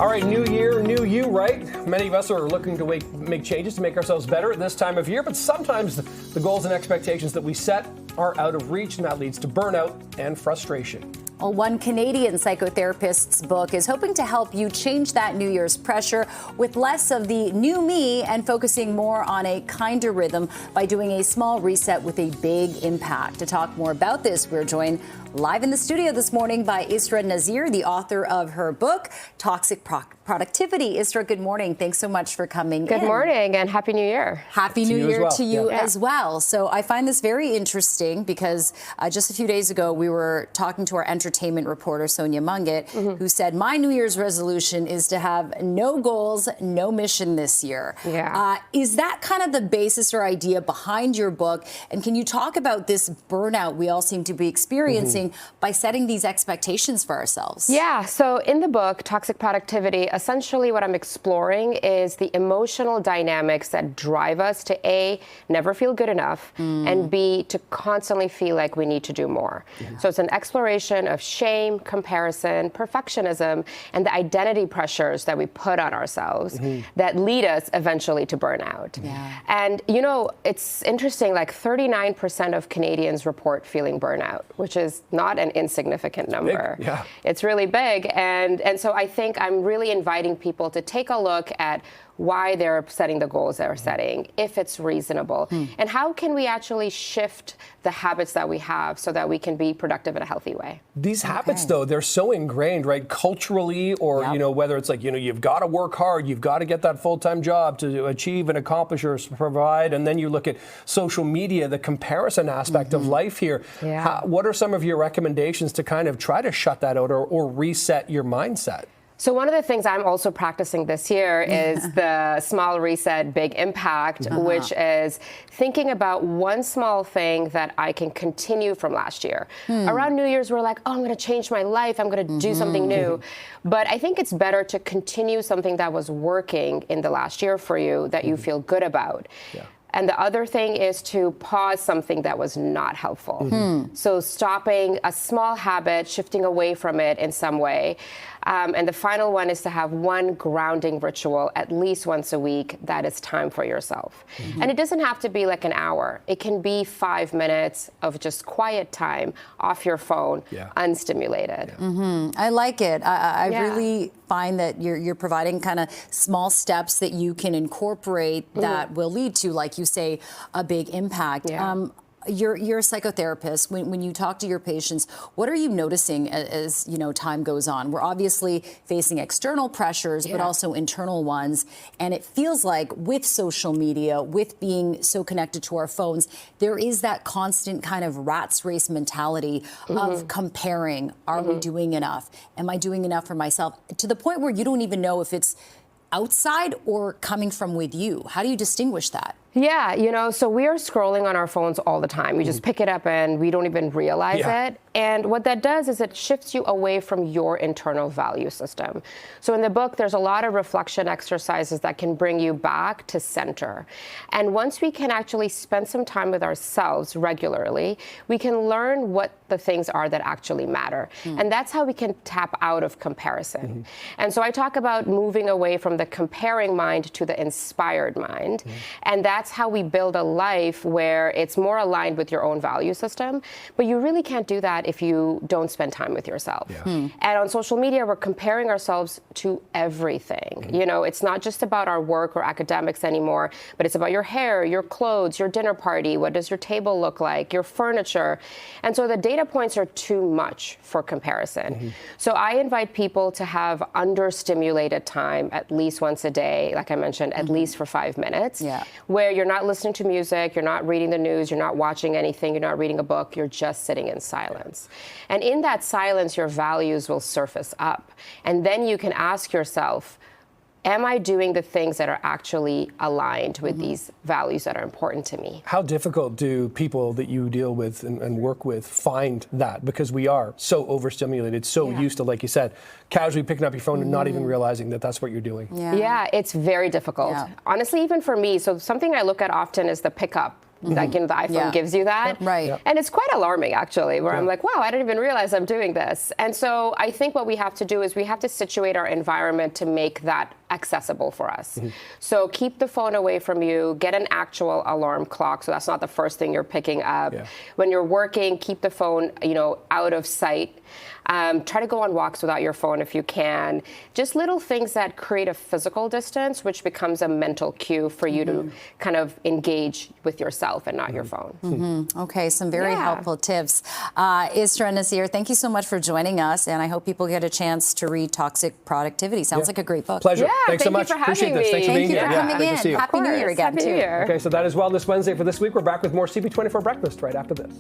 All right, new year, new you, right? Many of us are looking to make changes to make ourselves better at this time of year, but sometimes the goals and expectations that we set are out of reach, and that leads to burnout and frustration. Well, one Canadian psychotherapist's book is hoping to help you change that New Year's pressure with less of the new me and focusing more on a kinder rhythm by doing a small reset with a big impact. To talk more about this, we're joined live in the studio this morning by Israa Nasir, the author of her book, Toxic Productivity. Israa, good morning. Thanks so much for coming in. Good morning and Happy New Year. Happy New Year to you as well. So I find this very interesting because just a few days ago, we were talking to our entertainment reporter, Sonia Mungett, who said, my New Year's resolution is to have no goals, no mission this year. Yeah. Is that kind of the basis or idea behind your book? And can you talk about this burnout we all seem to be experiencing by setting these expectations for ourselves? Yeah, so in the book, Toxic Productivity, essentially what I'm exploring is the emotional dynamics that drive us to A, never feel good enough, and B, to constantly feel like we need to do more. So it's an exploration of shame, comparison, perfectionism, and the identity pressures that we put on ourselves that lead us eventually to burnout. And, you know, it's interesting, like 39% of Canadians report feeling burnout, which is not an insignificant number. Big, yeah. It's really big. And so I think I'm really inviting people to take a look at why they're setting the goals they're setting, if it's reasonable, and how can we actually shift the habits that we have so that we can be productive in a healthy way. These habits, though, they're so ingrained, right, culturally, or, you know, whether it's like, you know, you've got to work hard, you've got to get that full-time job to achieve and accomplish or provide, and then you look at social media, the comparison aspect of life here. What are some of your recommendations to kind of try to shut that out or reset your mindset? So one of the things I'm also practicing this year is the small reset, big impact, which is thinking about one small thing that I can continue from last year. Around New Year's, we're like, oh, I'm going to change my life. I'm going to do something new. But I think it's better to continue something that was working in the last year for you that you feel good about. And the other thing is to pause something that was not helpful. So stopping a small habit, shifting away from it in some way. And the final one is to have one grounding ritual at least once a week that is time for yourself. And it doesn't have to be like an hour. It can be 5 minutes of just quiet time off your phone, unstimulated. I like it. I really find that you're providing kind of small steps that you can incorporate that will lead to, like you say, a big impact. You're a psychotherapist. When you talk to your patients, what are you noticing as you know time goes on? We're obviously facing external pressures, but also internal ones. And it feels like with social media, with being so connected to our phones, there is that constant kind of rat's race mentality of comparing. Are we doing enough? Am I doing enough for myself? To the point where you don't even know if it's outside or coming from with you. How do you distinguish that? Yeah, you know, so we are scrolling on our phones all the time. We just pick it up and we don't even realize it. And what that does is it shifts you away from your internal value system. So in the book, there's a lot of reflection exercises that can bring you back to center. And once we can actually spend some time with ourselves regularly, we can learn what the things are that actually matter. And that's how we can tap out of comparison. And so I talk about moving away from the comparing mind to the inspired mind. And that's how we build a life where it's more aligned with your own value system. But you really can't do that if you don't spend time with yourself. And on social media, we're comparing ourselves to everything. You know, it's not just about our work or academics anymore, but it's about your hair, your clothes, your dinner party, what does your table look like, your furniture. And so the data points are too much for comparison. So I invite people to have understimulated time at least once a day, like I mentioned, at least for 5 minutes, where you're not listening to music, you're not reading the news, you're not watching anything, you're not reading a book, you're just sitting in silence. And in that silence, your values will surface up. And then you can ask yourself, am I doing the things that are actually aligned with these values that are important to me? How difficult do people that you deal with and work with find that? Because we are so overstimulated, so used to, like you said, casually picking up your phone and not even realizing that that's what you're doing. Yeah, it's very difficult. Honestly, even for me, so something I look at often is the pickup Like, the iPhone gives you that. Right. Yep. And it's quite alarming, actually, where I'm like, wow, I didn't even realize I'm doing this. And so I think what we have to do is we have to situate our environment to make that accessible for us. So keep the phone away from you, get an actual alarm clock, so that's not the first thing you're picking up. When you're working, keep the phone, out of sight. Try to go on walks without your phone if you can. Just little things that create a physical distance, which becomes a mental cue for you to kind of engage with yourself and not your phone. Okay, some very helpful tips. Israa Nasir, thank you so much for joining us, and I hope people get a chance to read Toxic Productivity. Sounds like a great book. Pleasure. Yeah, Thanks so thank much. you for having Appreciate this. me. Thanks for being Thank you here. for coming Good to see in. you. Happy New Year again, Happy too. New Year. Okay, so that is Wellness Wednesday for this week. We're back with more CB24 Breakfast right after this.